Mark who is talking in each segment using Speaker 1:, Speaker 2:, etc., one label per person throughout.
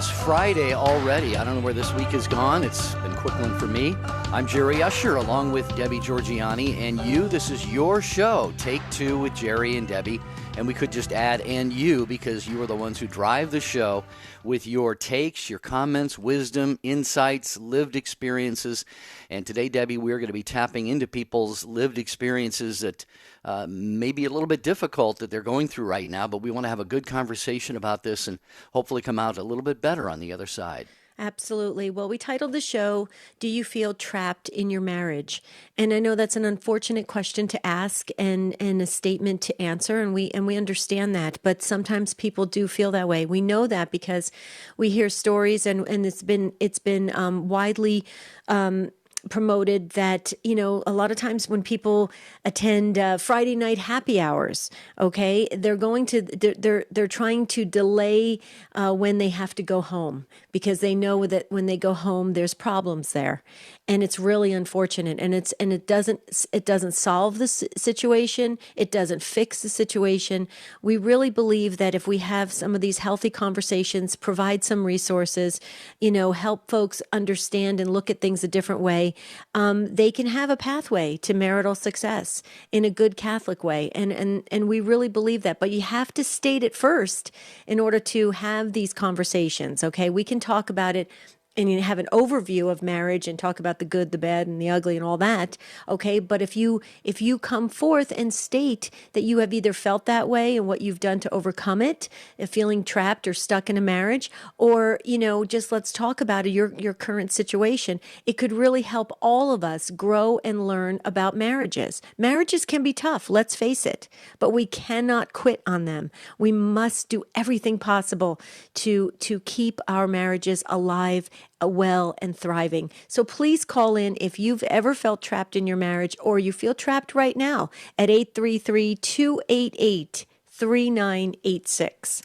Speaker 1: is Friday already. I don't know where this week has gone. It's been a quick one for me. I'm Jerry Usher along with Debbie Georgiani and you. This is your show, Take Two with Jerry and Debbie. And we could just add and you because you are the ones who drive the show with your takes, your comments, wisdom, insights, lived experiences. And today, Debbie, we're going to be tapping into people's lived experiences that may be a little bit difficult that they're going through right now, but we want to have a good conversation about this and hopefully come out a little bit better on the other side.
Speaker 2: Absolutely. Well, we titled the show, Do You Feel Trapped in Your Marriage? And I know that's an unfortunate question to ask and a statement to answer, and we understand that, but sometimes people do feel that way. We know that because we hear stories and it's been widely promoted that, you know, a lot of times when people attend Friday night happy hours, okay, they're trying to delay when they have to go home because they know that when they go home, there's problems there. And it's really unfortunate. And it doesn't solve the situation. It doesn't fix the situation. We really believe that if we have some of these healthy conversations, provide some resources, you know, help folks understand and look at things a different way, they can have a pathway to marital success in a good Catholic way. And we really believe that. But you have to state it first in order to have these conversations, okay? We can talk about it and you have an overview of marriage and talk about the good, the bad, and the ugly and all that, okay? But if you come forth and state that you have either felt that way and what you've done to overcome it, feeling trapped or stuck in a marriage, or, you know, just let's talk about it, your current situation, it could really help all of us grow and learn about marriages. Marriages can be tough, let's face it, but we cannot quit on them. We must do everything possible to keep our marriages alive, well, and thriving. So please call in if you've ever felt trapped in your marriage or you feel trapped right now at 833-288-3986.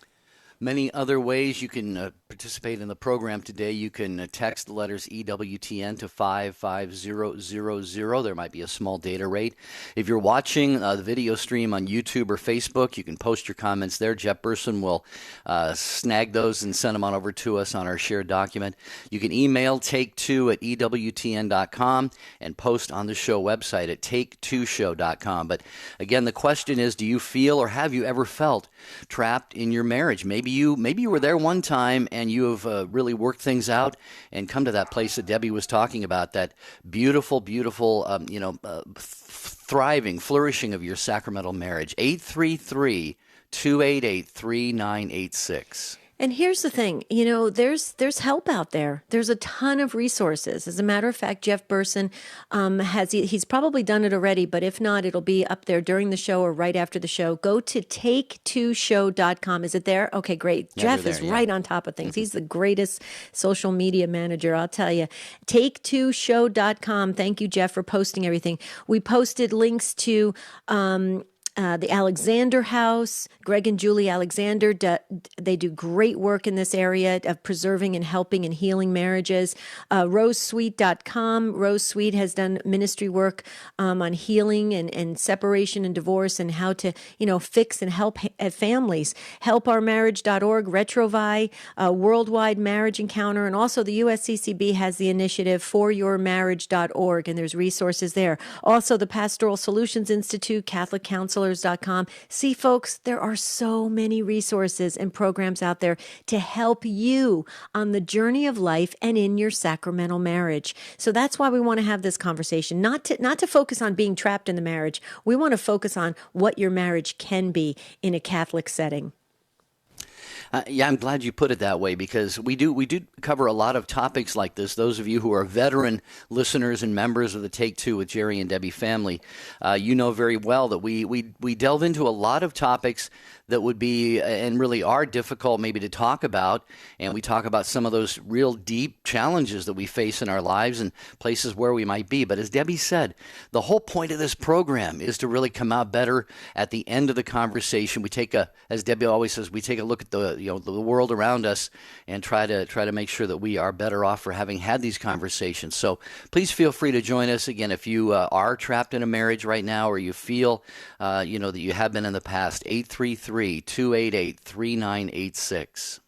Speaker 1: Many other ways you can participate in the program today. You can text the letters EWTN to 55000. There might be a small data rate. If you're watching the video stream on YouTube or Facebook, you can post your comments there. Jeff Burson will snag those and send them on over to us on our shared document. You can email take2@EWTN.com and post on the show website at take2show.com. But again, the question is, do you feel or have you ever felt trapped in your marriage? Maybe you were there one time and you have really worked things out and come to that place that Debbie was talking about, that beautiful, thriving, flourishing of your sacramental marriage. 833-288-3986.
Speaker 2: And here's the thing, you know, there's help out there. There's a ton of resources. As a matter of fact, Jeff Burson he's probably done it already, but if not, it'll be up there during the show or right after the show. Go to take2show.com. Is it there? Okay, great.
Speaker 1: Yeah,
Speaker 2: Jeff is right on top of things. He's the greatest social media manager, I'll tell you. Take2show.com. Thank you, Jeff, for posting everything. We posted links to the Alexander House, Greg and Julie Alexander, they do great work in this area of preserving and helping and healing marriages. RoseSweet.com. Rose Sweet has done ministry work on healing and separation and divorce and how to, you know, fix and help families. HelpOurMarriage.org, Retrovi, Worldwide Marriage Encounter, and also the USCCB has the initiative ForYourMarriage.org, and there's resources there. Also, the Pastoral Solutions Institute, Catholic Counselors.com. See, folks, there are so many resources and programs out there to help you on the journey of life and in your sacramental marriage. So that's why we want to have this conversation, not to focus on being trapped in the marriage. We want to focus on what your marriage can be in a Catholic setting.
Speaker 1: Yeah, I'm glad you put it that way because we do cover a lot of topics like this. Those of you who are veteran listeners and members of the Take Two with Jerry and Debbie family, you know very well that we delve into a lot of topics that would be and really are difficult maybe to talk about. And we talk about some of those real deep challenges that we face in our lives and places where we might be. But as Debbie said, the whole point of this program is to really come out better at the end of the conversation. We take as Debbie always says, we take a look at the world around us and try to make sure that we are better off for having had these conversations. So please feel free to join us again if you are trapped in a marriage right now or you feel that you have been in the past. 833-288-3986.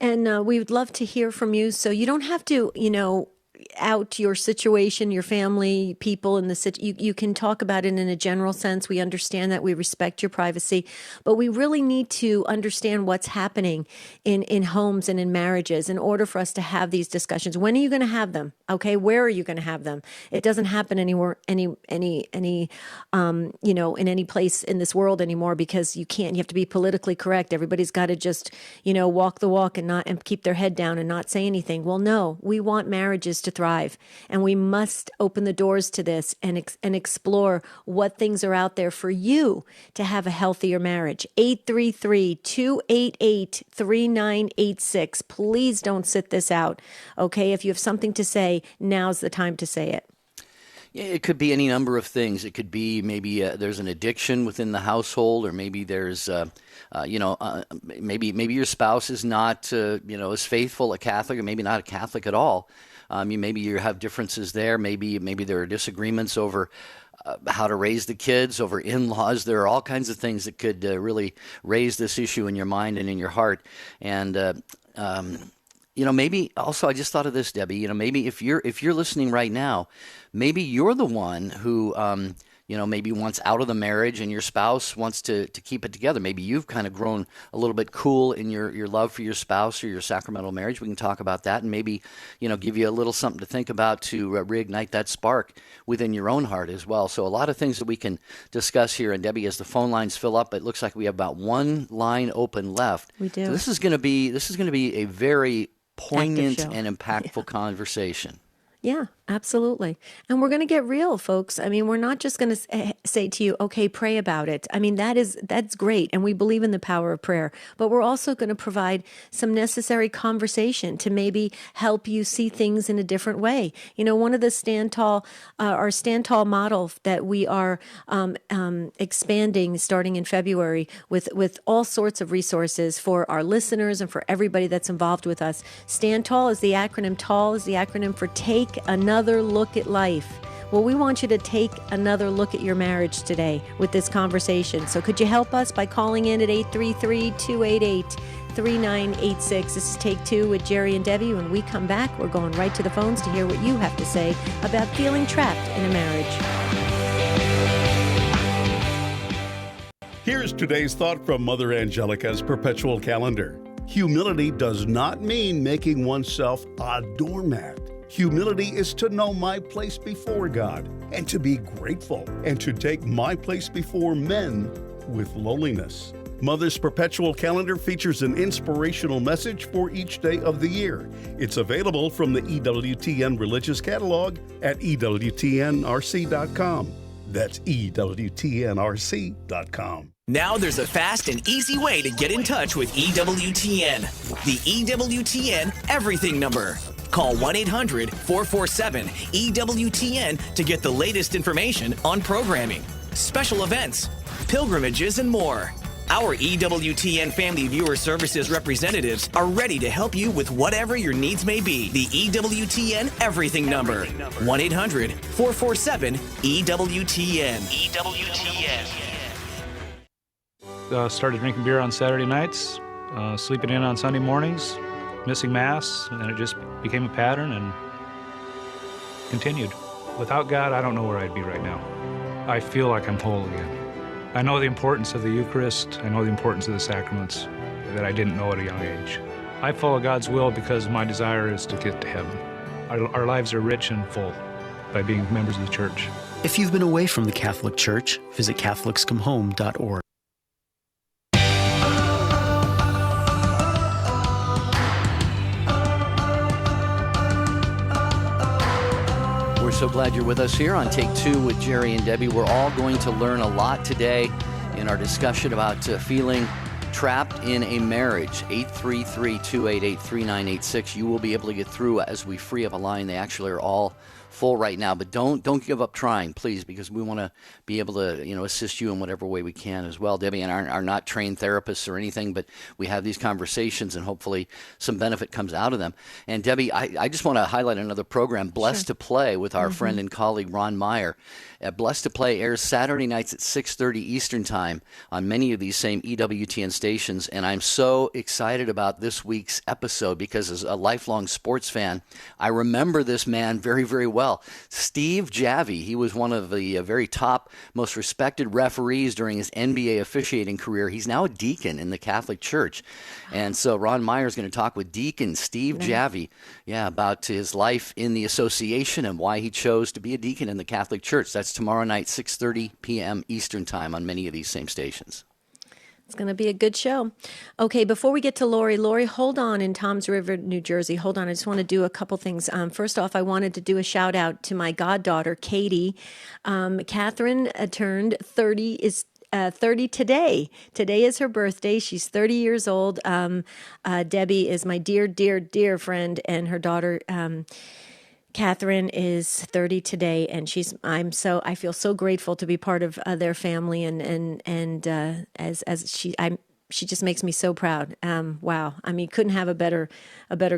Speaker 2: And we would love to hear from you. So you don't have to, out your situation, your family, people in the you can talk about it in a general sense. We understand that, we respect your privacy, but we really need to understand what's happening in homes and in marriages in order for us to have these discussions. When are you going to have them? Okay, where are you going to have them? It doesn't happen anywhere, in any place in this world anymore, because you have to be politically correct. Everybody's got to just, walk the walk and keep their head down and not say anything. Well, no, we want marriages to thrive, and we must open the doors to this and explore what things are out there for you to have a healthier marriage. 833-288-3986. Please don't sit this out. Okay, if you have something to say, now's the time to say it.
Speaker 1: Yeah, it could be any number of things. It could be maybe there's an addiction within the household, or maybe there's, maybe your spouse is not, as faithful a Catholic, or maybe not a Catholic at all. Maybe you have differences there. Maybe there are disagreements over how to raise the kids, over in-laws. There are all kinds of things that could really raise this issue in your mind and in your heart. And maybe also, I just thought of this, Debbie. Maybe if you're listening right now, maybe you're the one who maybe wants out of the marriage, and your spouse wants to keep it together. Maybe you've kind of grown a little bit cool in your love for your spouse or your sacramental marriage. We can talk about that, and maybe give you a little something to think about to reignite that spark within your own heart as well. So a lot of things that we can discuss here. And Debbie, as the phone lines fill up, it looks like we have about one line open left.
Speaker 2: We do.
Speaker 1: So this is going to be a very poignant and impactful conversation.
Speaker 2: Yeah, absolutely. And we're going to get real, folks. I mean, we're not just going to say to you, okay, pray about it. I mean, that's great. And we believe in the power of prayer, but we're also going to provide some necessary conversation to maybe help you see things in a different way. One of the our Stand Tall model that we are expanding starting in February with all sorts of resources for our listeners and for everybody that's involved with us. Stand Tall is the acronym. Tall is the acronym for Take Another Look at Life. Well, we want you to take another look at your marriage today with this conversation. So could you help us by calling in at 833-288-3986. This is Take Two with Jerry and Debbie. When we come back, we're going right to the phones to hear what you have to say about feeling trapped in a marriage.
Speaker 3: Here's today's thought from Mother Angelica's perpetual calendar. Humility does not mean making oneself a doormat. Humility is to know my place before God and to be grateful and to take my place before men with lowliness. Mother's perpetual calendar features an inspirational message for each day of the year. It's available from the EWTN Religious Catalog at EWTNRC.com. That's EWTNRC.com.
Speaker 4: Now there's a fast and easy way to get in touch with EWTN. The EWTN Everything number. Call 1-800-447-EWTN to get the latest information on programming, special events, pilgrimages, and more. Our EWTN Family Viewer Services representatives are ready to help you with whatever your needs may be. The EWTN Everything number. 1-800-447-EWTN. EWTN.
Speaker 5: Started drinking beer on Saturday nights, sleeping in on Sunday mornings, missing Mass, and it just became a pattern and continued. Without God, I don't know where I'd be right now. I feel like I'm whole again. I know the importance of the Eucharist. I know the importance of the sacraments that I didn't know at a young age. I follow God's will because my desire is to get to heaven. Our lives are rich and full by being members of the Church.
Speaker 6: If you've been away from the Catholic Church, visit CatholicsComeHome.org.
Speaker 1: We're so glad you're with us here on Take Two with Jerry and Debbie. We're all going to learn a lot today in our discussion about feeling trapped in a marriage. 833-288-3986. You will be able to get through as we free up a line. They actually are all full right now, but don't give up trying, please, because we want to be able to assist you in whatever way we can as well. Debbie and I are not trained therapists or anything, but we have these conversations, and hopefully some benefit comes out of them. And Debbie, I just want to highlight another program, Blessed to Play, with our friend and colleague Ron Meyer. Blessed to Play airs Saturday nights at 6:30 Eastern Time on many of these same EWTN stations, and I'm so excited about this week's episode because as a lifelong sports fan, I remember this man very, very well. Steve Javie, he was one of the very top, most respected referees during his NBA officiating career. He's now a deacon in the Catholic Church, and so Ron Meyer is going to talk with Deacon Steve Javie, about his life in the association and why he chose to be a deacon in the Catholic Church. That's tomorrow night, 6:30 p.m. Eastern Time on many of these same stations.
Speaker 2: It's going to be a good show. Okay, before we get to Lori, hold on in Toms River, New Jersey. Hold on. I just want to do a couple things. First off, I wanted to do a shout out to my goddaughter, Katie. Catherine turned 30 today. Today is her birthday. She's 30 years old. Debbie is my dear, dear, dear friend, and her daughter, Catherine, is 30 today, and I feel so grateful to be part of their family, and she just makes me so proud. Wow. I mean, couldn't have a better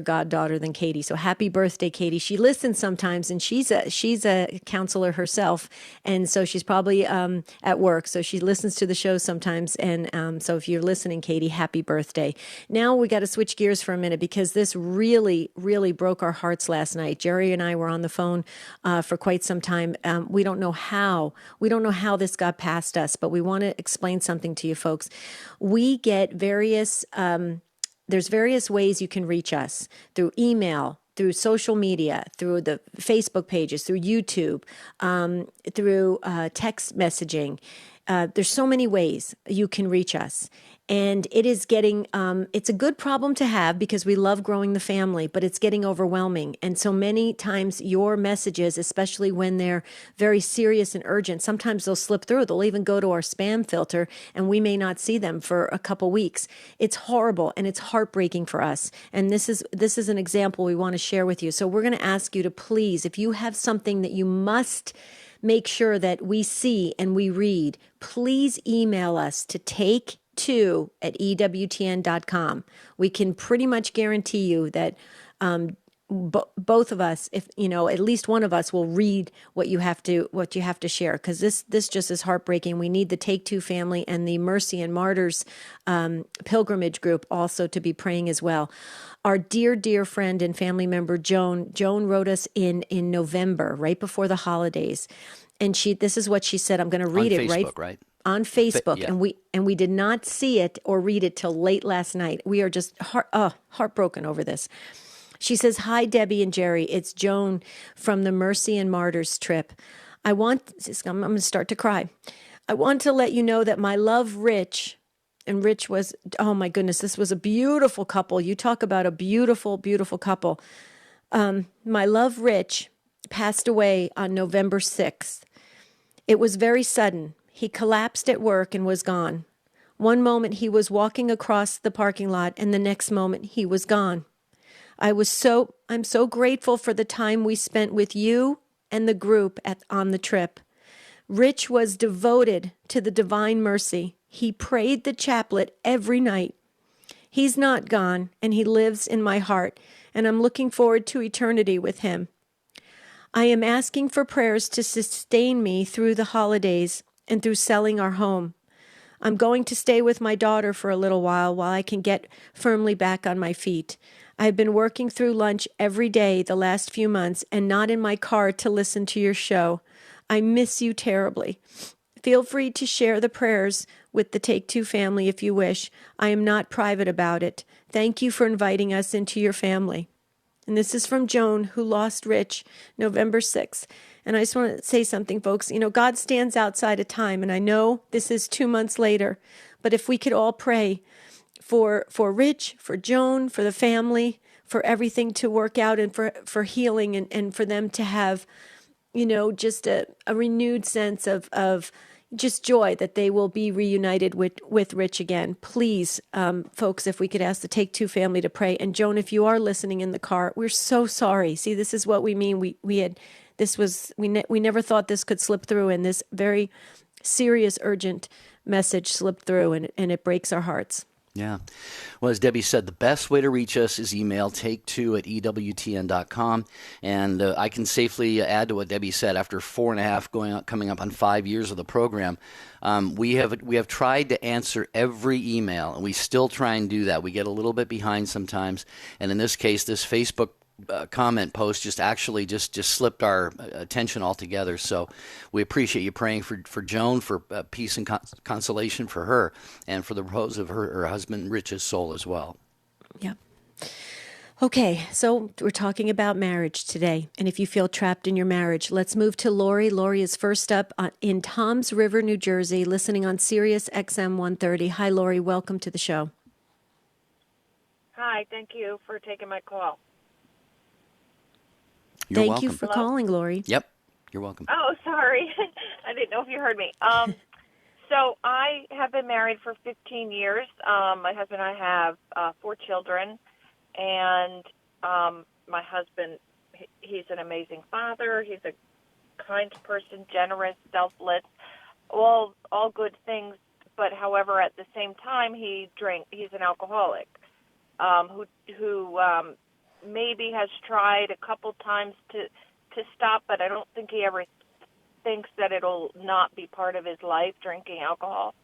Speaker 2: goddaughter than Katie. So happy birthday, Katie. She listens sometimes, and she's a counselor herself. And so she's probably at work. So she listens to the show sometimes. And so if you're listening, Katie, happy birthday. Now we got to switch gears for a minute because this really, really broke our hearts last night. Jerry and I were on the phone for quite some time. We don't know how this got past us, but we want to explain something to you folks. We get various ways you can reach us through email, through social media, through the Facebook pages, through YouTube, through text messaging. There's so many ways you can reach us. And it is getting, it's a good problem to have because we love growing the family, but it's getting overwhelming. And so many times your messages, especially when they're very serious and urgent, sometimes they'll slip through. They'll even go to our spam filter and we may not see them for a couple weeks. It's horrible and it's heartbreaking for us. And this is an example we want to share with you. So we're going to ask you to please, if you have something that you must make sure that we see and we read, please email us to take2@EWTN.com. We can pretty much guarantee you that both of us, if at least one of us will read what you have to share, because this just is heartbreaking. We need the Take Two family and the Mercy and Martyrs pilgrimage group also to be praying as well. Our dear, dear friend and family member Joan wrote us in November, right before the holidays, and this is what she said. I'm going to read it
Speaker 1: Facebook, right?
Speaker 2: On Facebook,
Speaker 1: yeah.
Speaker 2: and we did not see it or read it till late last night. We are just heartbroken over this. She says, "Hi, Debbie and Jerry. It's Joan from the Mercy and Martyrs trip. I'm going to start to cry. I want to let you know that my love, Rich," and Rich was, oh my goodness, this was a beautiful couple. You talk about a beautiful, beautiful couple. My love, Rich, passed away on November 6th. It was very sudden. He collapsed at work and was gone. One moment he was walking across the parking lot, and the next moment he was gone. I'm so grateful for the time we spent with you and the group on the trip. Rich was devoted to the Divine Mercy. He prayed the chaplet every night. He's not gone, and he lives in my heart, and I'm looking forward to eternity with him. I am asking for prayers to sustain me through the holidays and through selling our home. I'm going to stay with my daughter for a little while I can get firmly back on my feet. I've been working through lunch every day the last few months and not in my car to listen to your show. I miss you terribly. Feel free to share the prayers with the Take Two family if you wish. I am not private about it. Thank you for inviting us into your family." And this is from Joan, who lost Rich November 6th. And I just want to say something, folks. God stands outside of time, and I know this is 2 months later, but if we could all pray for Rich, for Joan, for the family, for everything to work out and for healing and for them to have, just a renewed sense of just joy that they will be reunited with Rich again. Please, folks, if we could ask the Take Two family to pray. And Joan, if you are listening in the car, we're so sorry. See, this is what we mean. We had we never thought this could slip through, and this very serious, urgent message slipped through, and it breaks our hearts.
Speaker 1: Yeah. Well, as Debbie said, the best way to reach us is email take2@ewtn.com. And I can safely add to what Debbie said. After 4.5, coming up on 5 years of the program, we have tried to answer every email, and we still try and do that. We get a little bit behind sometimes. And in this case, this Facebook comment post just slipped our attention altogether. So we appreciate you praying for Joan, for peace and consolation for her, and for the repose of her husband Rich's soul as well.
Speaker 2: Yeah. Okay, so we're talking about marriage today, and if you feel trapped in your marriage, let's move to Lori. Lori is first up in Toms River, New Jersey, listening on Sirius XM 130. Hi, Lori. Welcome to the show.
Speaker 7: Hi. Thank you for taking my call.
Speaker 1: You're
Speaker 2: Thank
Speaker 1: welcome.
Speaker 2: you for calling, Lori.
Speaker 1: Yep, you're welcome.
Speaker 7: Oh, sorry. I didn't know if you heard me. So I have been married for 15 years. My husband and I have 4 children, and my husband, he's an amazing father. He's a kind person, generous, selfless, all good things. But however, at the same time, he's an alcoholic who maybe has tried a couple times to stop, but I don't think he ever thinks that it'll not be part of his life, drinking alcohol.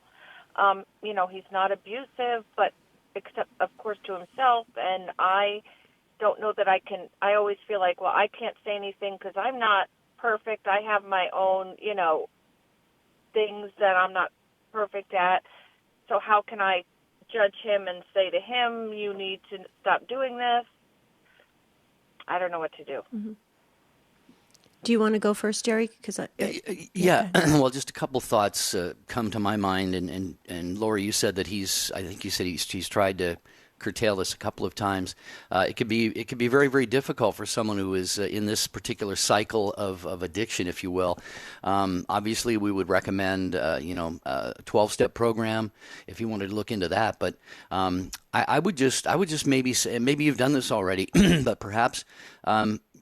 Speaker 7: He's not abusive, but except, of course, to himself, and I don't know that I always feel like, well, I can't say anything because I'm not perfect. I have my own, things that I'm not perfect at, so how can I judge him and say to him, you need to stop doing this? I don't know what to do.
Speaker 2: Mm-hmm. Do you want to go first, Jerry?
Speaker 1: Yeah. Well, just a couple thoughts come to my mind, and Lori, you said that he's tried to curtail this a couple of times. It could be very, very difficult for someone who is in this particular cycle of addiction, if you will. Obviously, we would recommend a 12-step program if you wanted to look into that. But I would just maybe say, maybe you've done this already, but perhaps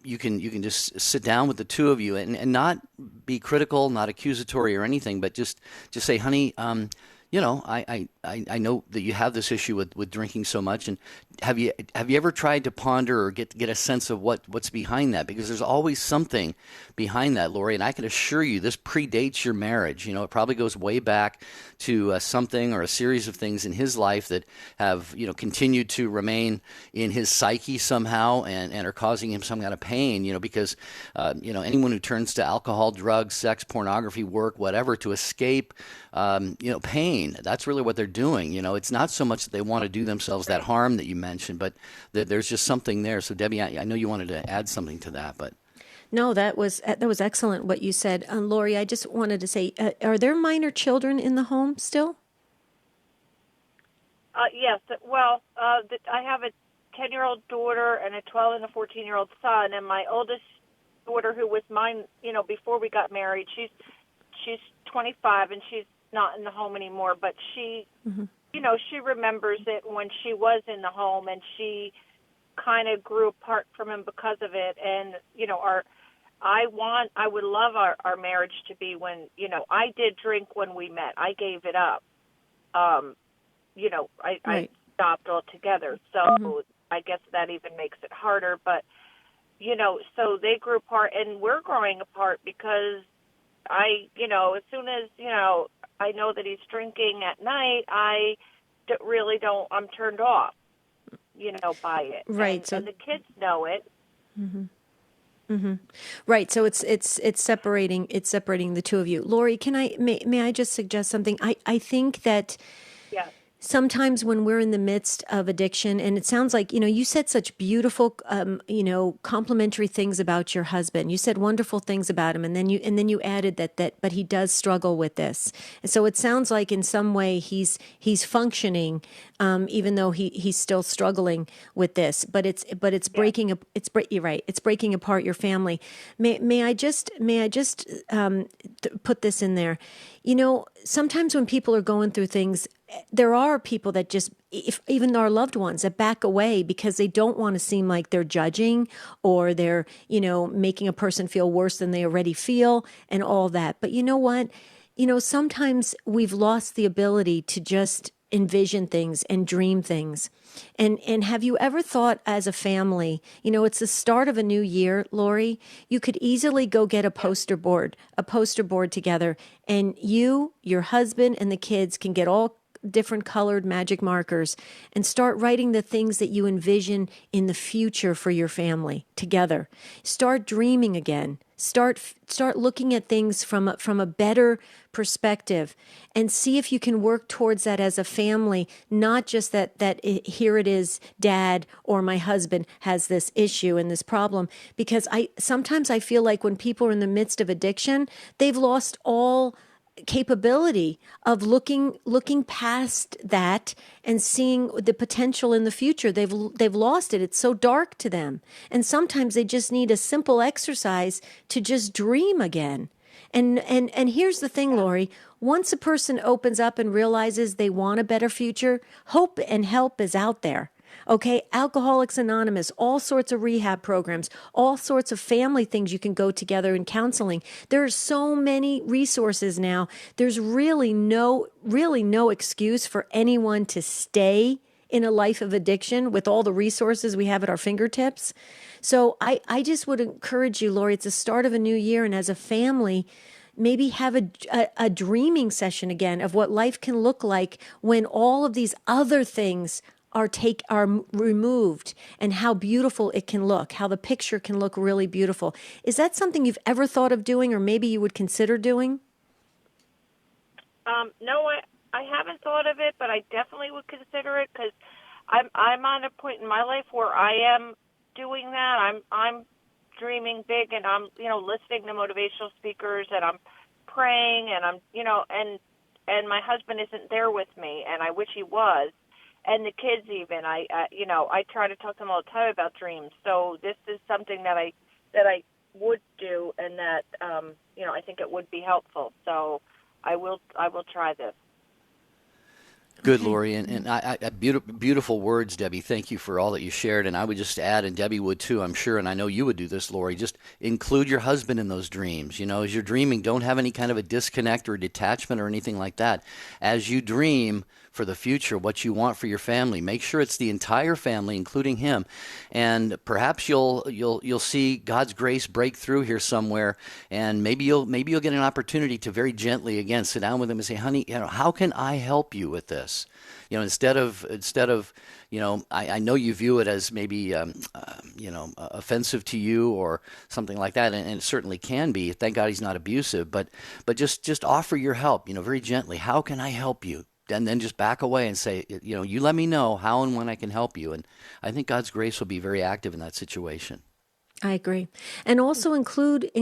Speaker 1: you can just sit down with the two of you and not be critical, not accusatory or anything, but just say, honey, I know that you have this issue with drinking so much, and have you ever tried to ponder or get a sense of what's behind that? Because there's always something behind that, Lori, and I can assure you this predates your marriage. It probably goes way back to something or a series of things in his life that have continued to remain in his psyche somehow and are causing him some kind of pain. Because anyone who turns to alcohol, drugs, sex, pornography, work, whatever to escape pain, that's really what they're doing. It's not so much that they want to do themselves that harm that you mentioned, but that there's just something there. So Debbie, I know you wanted to add something to that, but.
Speaker 2: No, that was excellent what you said. Lori, I just wanted to say, are there minor children in the home still?
Speaker 7: Yes. Well, I have a 10-year-old daughter and a 12 and a 14-year-old son, and my oldest daughter, who was mine, before we got married, she's 25 and she's not in the home anymore, but she, she remembers it when she was in the home, and she kind of grew apart from him because of it. And, I would love our marriage to be when, I did drink when we met. I gave it up. I stopped altogether. So I guess that even makes it harder. But, so they grew apart, and we're growing apart because as soon as, I know that he's drinking at night, I'm turned off, by it.
Speaker 2: Right.
Speaker 7: And the kids know it.
Speaker 2: Mm-hmm. Mm-hmm. Right. So it's separating the two of you. Lori, may I just suggest something? I think that sometimes when we're in the midst of addiction, and it sounds like, you said such beautiful, complimentary things about your husband. You said wonderful things about him. And then you added that, but he does struggle with this. And so it sounds like in some way he's functioning, even though he's still struggling with this, but it's breaking, you're right. It's breaking apart your family. May I just put this in there? sometimes when people are going through things, there are people that just, even our loved ones, that back away because they don't want to seem like they're judging or they're, making a person feel worse than they already feel and all that. But you know what? Sometimes we've lost the ability to just envision things and dream things. And have you ever thought as a family, it's the start of a new year, Lori, you could easily go get a poster board together, and you, your husband, and the kids can get all different colored magic markers and start writing the things that you envision in the future for your family together. Start dreaming again. Start looking at things from a better perspective, and see if you can work towards that as a family, not just that here it is, Dad or my husband has this issue and this problem. Because sometimes I feel like when people are in the midst of addiction, they've lost all capability of looking past that and seeing the potential in the future. They've lost it. It's so dark to them. And sometimes they just need a simple exercise to just dream again. And here's the thing, Lori, once a person opens up and realizes they want a better future, hope and help is out there. Okay, Alcoholics Anonymous, all sorts of rehab programs, all sorts of family things you can go together in counseling. There are so many resources now. There's really no excuse for anyone to stay in a life of addiction with all the resources we have at our fingertips. So I just would encourage you, Lori, it's the start of a new year, and as a family, maybe have a dreaming session again of what life can look like when all of these other things are removed, and how beautiful it can look, how the picture can look really beautiful. Is that something you've ever thought of doing, or maybe you would consider doing?
Speaker 7: No, I haven't thought of it, but I definitely would consider it, because I'm on a point in my life where I am doing that. I'm dreaming big, and I'm listening to motivational speakers, and I'm praying, and I'm and my husband isn't there with me, and I wish he was. And the kids even, I try to talk to them all the time about dreams. So this is something that I would do, and that I think it would be helpful. So I will try this.
Speaker 1: Good, Lori, and I beautiful words, Debbie. Thank you for all that you shared. And I would just add, and Debbie would too, I'm sure, and I know you would do this, Lori, just include your husband in those dreams. As you're dreaming, don't have any kind of a disconnect or detachment or anything like that. As you dream for the future, what you want for your family, make sure it's the entire family, including him. And perhaps you'll see God's grace break through here somewhere, and maybe you'll get an opportunity to very gently again sit down with him and say, honey, how can I help you with this? Instead of I know you view it as maybe offensive to you or something like that, and it certainly can be. Thank God he's not abusive, but just offer your help, very gently. How can I help you? And then just back away and say, you let me know how and when I can help you. And I think God's grace will be very active in that situation.
Speaker 2: I agree. And also include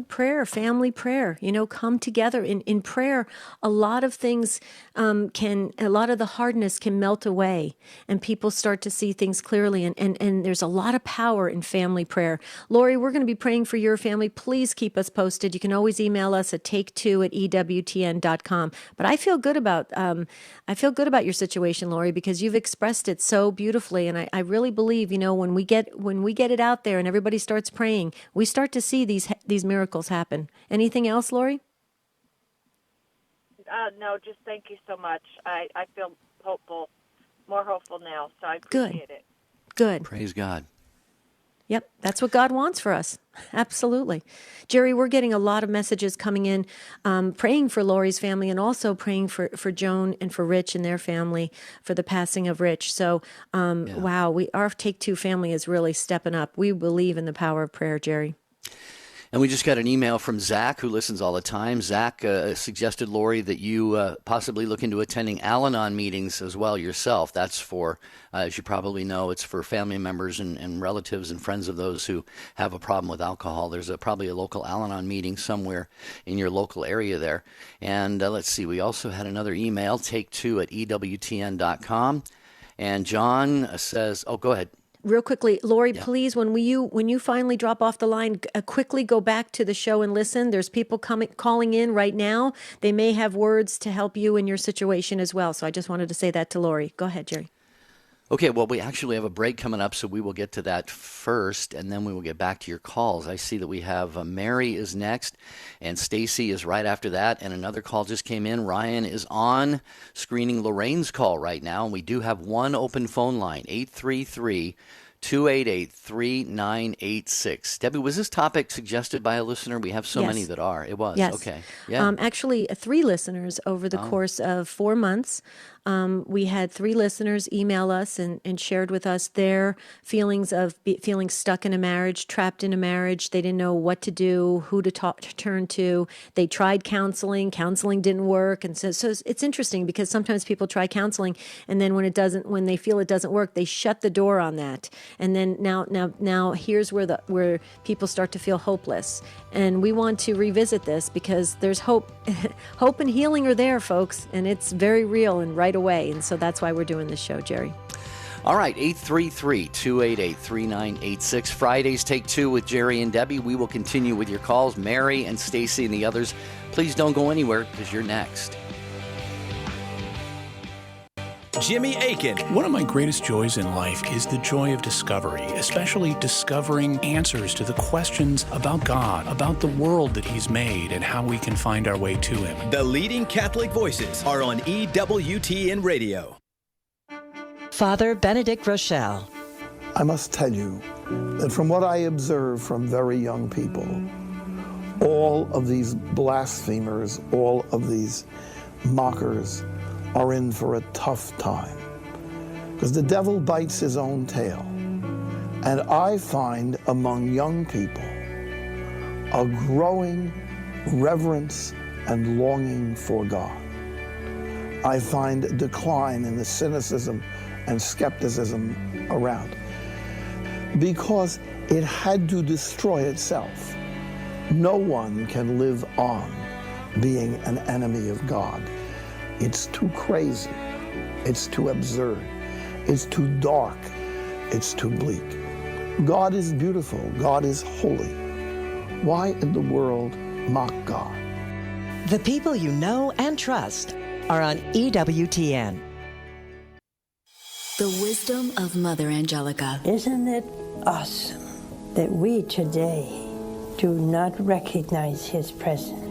Speaker 2: prayer, family prayer, come together in prayer. A lot of things a lot of the hardness can melt away, and people start to see things clearly. And there's a lot of power in family prayer. Lori, we're going to be praying for your family. Please keep us posted. You can always email us at take2@EWTN.com. But I feel good about your situation, Lori, because you've expressed it so beautifully. And I really believe, when we get it out there and everybody starts praying, we start to see these miracles happen. Anything else, Lori?
Speaker 7: No, just thank you so much. I feel more hopeful now, so I appreciate it.
Speaker 2: Good.
Speaker 1: Praise God.
Speaker 2: Yep, that's what God wants for us. Absolutely. Jerry, we're getting a lot of messages coming in, praying for Lori's family, and also praying for Joan and for Rich and their family for the passing of Rich. So, wow, our Take Two family is really stepping up. We believe in the power of prayer, Jerry.
Speaker 1: And we just got an email from Zach, who listens all the time. Zach suggested, Lori, that you possibly look into attending Al-Anon meetings as well yourself. That's for, as you probably know, it's for family members and relatives and friends of those who have a problem with alcohol. There's probably a local Al-Anon meeting somewhere in your local area there. And let's see, we also had another email, take2@EWTN.com. And John says, go ahead.
Speaker 2: real quickly, Lori,
Speaker 1: Yeah.
Speaker 2: please, when you finally drop off the line, quickly go back to the show and listen. There's people calling in right now. They may have words to help you in your situation as well. So I just wanted to say that to Lori. Go ahead, Jerry.
Speaker 1: Okay, well, we actually have a break coming up, so we will get to that first, and then we will get back to your calls. I see that we have Mary is next, and Stacy is right after that, and another call just came in. Ryan is on screening Lorraine's call right now, and we do have one open phone line, 833-288-3986. Debbie, was this topic suggested by a listener? We have so
Speaker 2: Yes.
Speaker 1: many that are. It was.
Speaker 2: Yes.
Speaker 1: Okay. Yeah.
Speaker 2: Actually, 3 listeners over the course of 4 months. We had 3 listeners email us and shared with us their feelings of feeling stuck in a marriage, trapped in a marriage. They didn't know what to do, who to turn to. They tried counseling. Counseling didn't work. And so it's interesting because sometimes people try counseling, and then when they feel it doesn't work, they shut the door on that. And then now here's where people start to feel hopeless. And we want to revisit this because there's hope. Hope and healing are there, folks, and it's very real and right away. And so that's why we're doing this show, Jerry.
Speaker 1: All right, 833-288-3986. Fridays Take 2 with Jerry and Debbie. We will continue with your calls. Mary and Stacy and the others, please don't go anywhere because you're next.
Speaker 4: Jimmy Aiken.
Speaker 8: One of my greatest joys in life is the joy of discovery, especially discovering answers to the questions about God, about the world that He's made, and how we can find our way to Him.
Speaker 4: The leading Catholic voices are on EWTN Radio.
Speaker 9: Father Benedict Rochelle.
Speaker 10: I must tell you that from what I observe from very young people, all of these blasphemers, all of these mockers are in for a tough time. Because the devil bites his own tail. And I find among young people a growing reverence and longing for God. I find a decline in the cynicism and skepticism around. Because it had to destroy itself. No one can live on being an enemy of God. It's too crazy. It's too absurd. It's too dark. It's too bleak. God is beautiful. God is holy. Why in the world mock God?
Speaker 9: The people you know and trust are on EWTN.
Speaker 11: The wisdom of Mother Angelica.
Speaker 12: Isn't it awesome that we today do not recognize His presence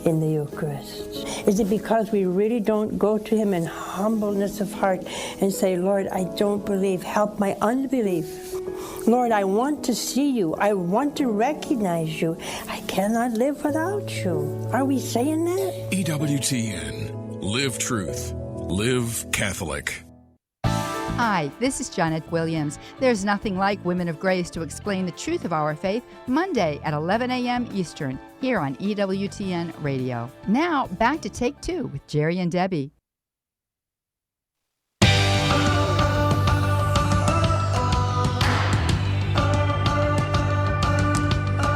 Speaker 12: in the Eucharist? Is it because we really don't go to Him in humbleness of heart and say, Lord, I don't believe, help my unbelief. Lord, I want to see you. I want to recognize you. I cannot live without you. Are we saying that?
Speaker 13: EWTN. Live truth. Live Catholic.
Speaker 14: Hi, this is Janet Williams. There's nothing like Women of Grace to explain the truth of our faith, Monday at 11 a.m. Eastern, here on EWTN Radio. Now, back to Take 2 with Jerry and Debbie.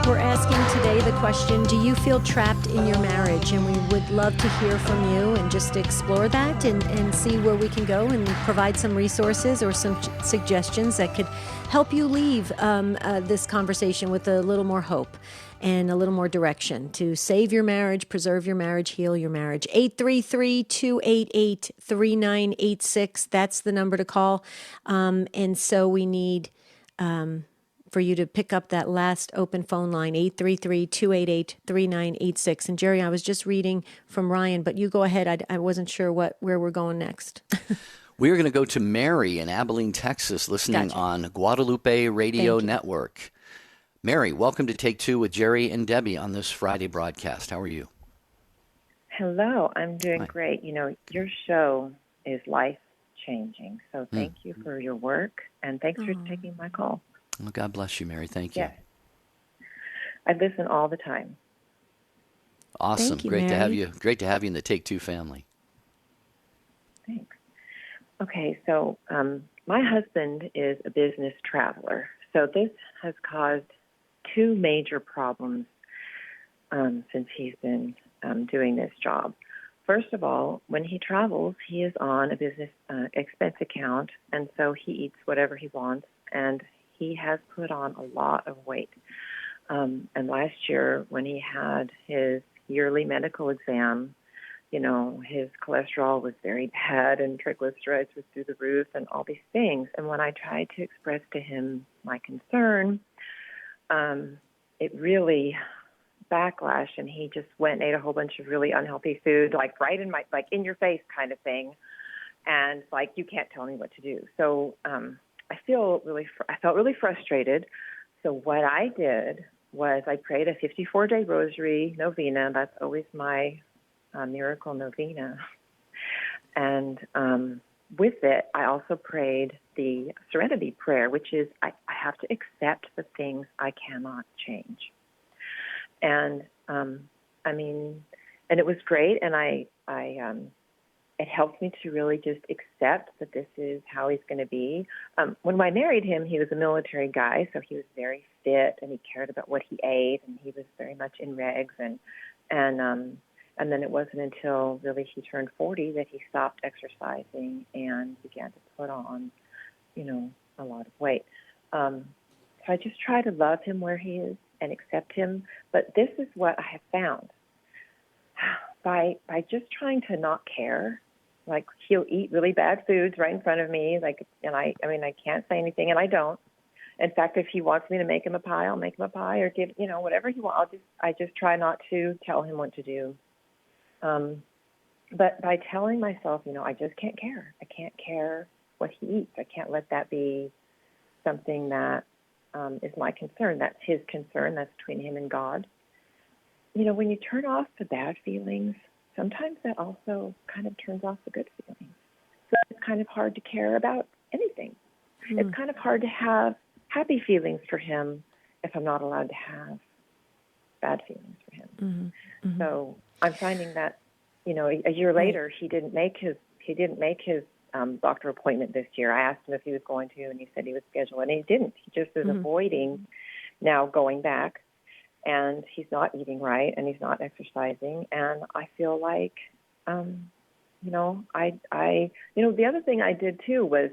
Speaker 2: We're asking today the question, do you feel trapped in your marriage? And we would love to hear from you and just explore that and see where we can go and provide some resources or some suggestions that could help you leave this conversation with a little more hope and a little more direction to save your marriage, preserve your marriage, heal your marriage. 833-288-3986. That's the number to call. And so we need for you to pick up that last open phone line, 833-288-3986. And Jerry, I was just reading from Ryan, but you go ahead. I wasn't sure where we're going next.
Speaker 1: We're going to go to Mary in Abilene, Texas, listening on Guadalupe Radio Network. Mary, welcome to Take 2 with Jerry and Debbie on this Friday broadcast. How are you?
Speaker 15: Hello, I'm doing great. You know, your show is life-changing, so thank you for your work, and thanks for taking my call.
Speaker 1: Well, God bless you, Mary. Thank you.
Speaker 15: Yes. I listen all the time.
Speaker 1: Awesome.
Speaker 2: Thank you,
Speaker 1: Great to have
Speaker 2: Mary.
Speaker 1: you. Great to have you in the Take 2 family.
Speaker 15: Thanks. Okay, so my husband is a business traveler, so this has caused 2 major problems since he's been doing this job. first of all, when he travels, he is on a business expense account, and so he eats whatever he wants, and he has put on a lot of weight. And last year, when he had his yearly medical exam, his cholesterol was very bad and triglycerides were through the roof and all these things. And when I tried to express to him my concern, it really backlashed, and he just went and ate a whole bunch of really unhealthy food, like right in my, like in your face kind of thing. And like, you can't tell me what to do. So I felt really frustrated. So what I did was I prayed a 54-day rosary novena. That's always my miracle novena. And with it, I also prayed the Serenity Prayer, which is I have to accept the things I cannot change. And and it was great. And it helped me to really just accept that this is how he's going to be. When I married him, he was a military guy, so he was very fit, and he cared about what he ate, and he was very much in regs. And then it wasn't until really he turned 40 that he stopped exercising and began to put on, a lot of weight. So I just try to love him where he is and accept him. But this is what I have found. By just trying to not care, like he'll eat really bad foods right in front of me, and I can't say anything, and I don't. In fact, if he wants me to make him a pie, I'll make him a pie, or give, whatever he wants. I just try not to tell him what to do. But by telling myself, I just can't care. I can't care what he eats. I can't let that be something that is my concern. That's his concern. That's between him and God. When you turn off the bad feelings, sometimes that also kind of turns off the good feelings. So it's kind of hard to care about anything. Mm-hmm. It's kind of hard to have happy feelings for him if I'm not allowed to have bad feelings for him. Mm-hmm. Mm-hmm. So I'm finding that, a year later, he didn't make his doctor appointment this year. I asked him if he was going to, and he said he would schedule it, and he didn't. He just is avoiding now going back. And he's not eating right, and he's not exercising. And I feel like, the other thing I did too was,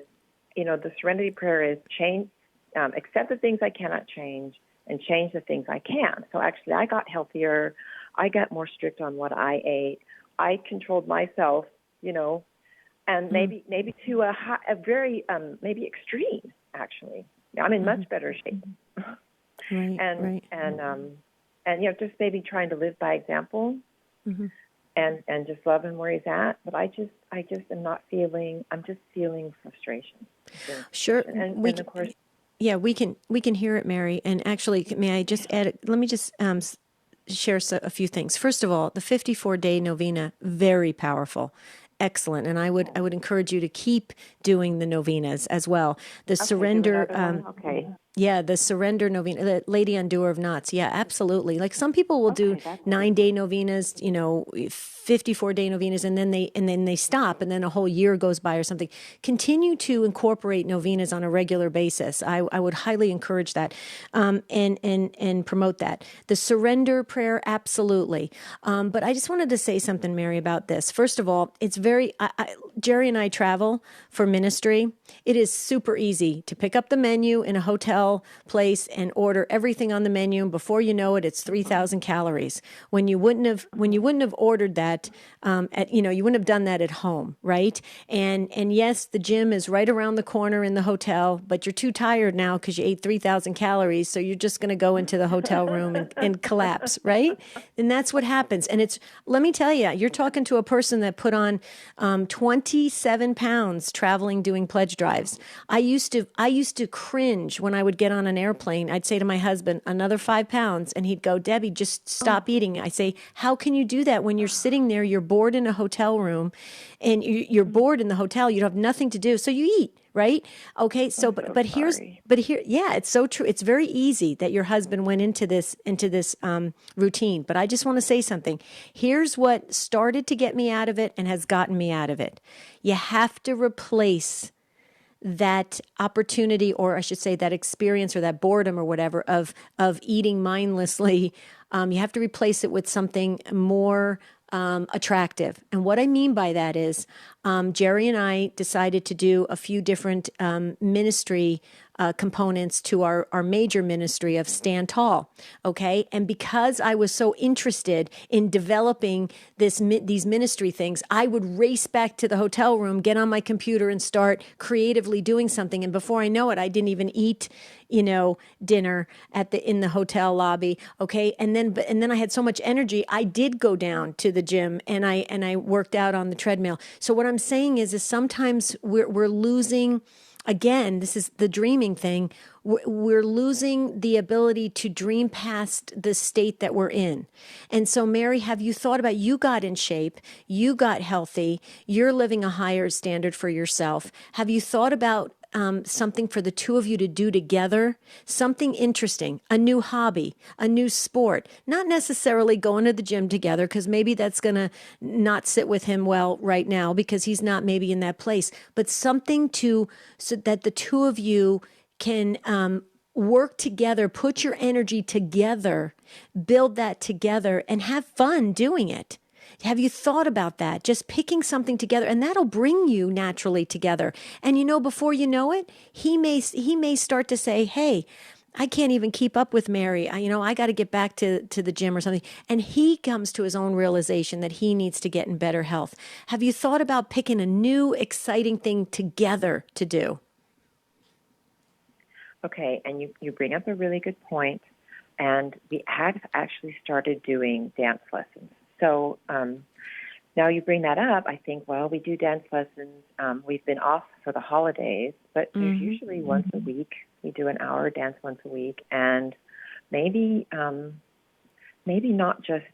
Speaker 15: the Serenity Prayer is accept the things I cannot change and change the things I can. So actually, I got healthier. I got more strict on what I ate. I controlled myself, and maybe to a very maybe extreme. Actually, I'm in much better shape. And just maybe trying to live by example, and just love him where he's at. But I just am not feeling. I'm just feeling frustration.
Speaker 2: Sure,
Speaker 15: and of course,
Speaker 2: yeah, we can hear it, Mary. And actually, may I just add? Let me just share a few things. First of all, the 54-day novena, very powerful. Excellent. And I would encourage you to keep doing the novenas as well. The surrender. Yeah, the surrender novena, the Lady Undoer of Knots. Yeah, absolutely. Like some people will do 9-day novenas, 54-day novenas, and then they stop, and then a whole year goes by or something. Continue to incorporate novenas on a regular basis. I would highly encourage that, and promote that. The surrender prayer, absolutely. But I just wanted to say something, Mary, about this. First of all, it's Jerry and I travel for ministry. It is super easy to pick up the menu in a hotel place and order everything on the menu, and before you know it, it's 3,000 calories. When you wouldn't have ordered that, you wouldn't have done that at home, right? And yes, the gym is right around the corner in the hotel, but you're too tired now because you ate 3,000 calories, so you're just going to go into the hotel room and collapse, right? And that's what happens. And let me tell you, you're talking to a person that put on 27 pounds traveling doing pledge drives. I used to cringe when I would get on an airplane. I'd say to my husband, another 5 pounds. And he'd go, Debbie, just stop eating. I say, how can you do that when you're sitting there, you're bored in a hotel room, and you're bored in the hotel, you don't have nothing to do, so you eat, right? Okay, so, but here, yeah, it's so true. It's very easy that your husband went into this routine. But I just want to say something. Here's what started to get me out of it and has gotten me out of it. You have to replace that opportunity, or I should say that experience or that boredom or whatever of eating mindlessly. You have to replace it with something more attractive. And what I mean by that is Jerry and I decided to do a few different ministry components to our major ministry of Stand Tall, okay? And because I was so interested in developing these ministry things, I would race back to the hotel room, get on my computer, and start creatively doing something. And before I know it, I didn't even eat, dinner in the hotel lobby, okay? And then I had so much energy, I did go down to the gym and I worked out on the treadmill. So what I'm saying is sometimes we're losing. Again, this is the dreaming thing. We're losing the ability to dream past the state that we're in. And so, Mary, have you thought about, you got in shape, you got healthy, you're living a higher standard for yourself. Have you thought about something for the two of you to do together? Something interesting, a new hobby, a new sport, not necessarily going to the gym together, because maybe that's going to not sit with him well right now because he's not maybe in that place, but something so that the two of you can work together, put your energy together, build that together, and have fun doing it. Have you thought about that? Just picking something together, and that'll bring you naturally together. And before you know it, he may start to say, "Hey, I can't even keep up with Mary. I got to get back to the gym or something." And he comes to his own realization that he needs to get in better health. Have you thought about picking a new, exciting thing together to do?
Speaker 15: Okay, and you bring up a really good point, and we have actually started doing dance lessons. So now you bring that up, I think, well, we do dance lessons. We've been off for the holidays, but there's usually once a week. We do an hour dance once a week, and maybe not just,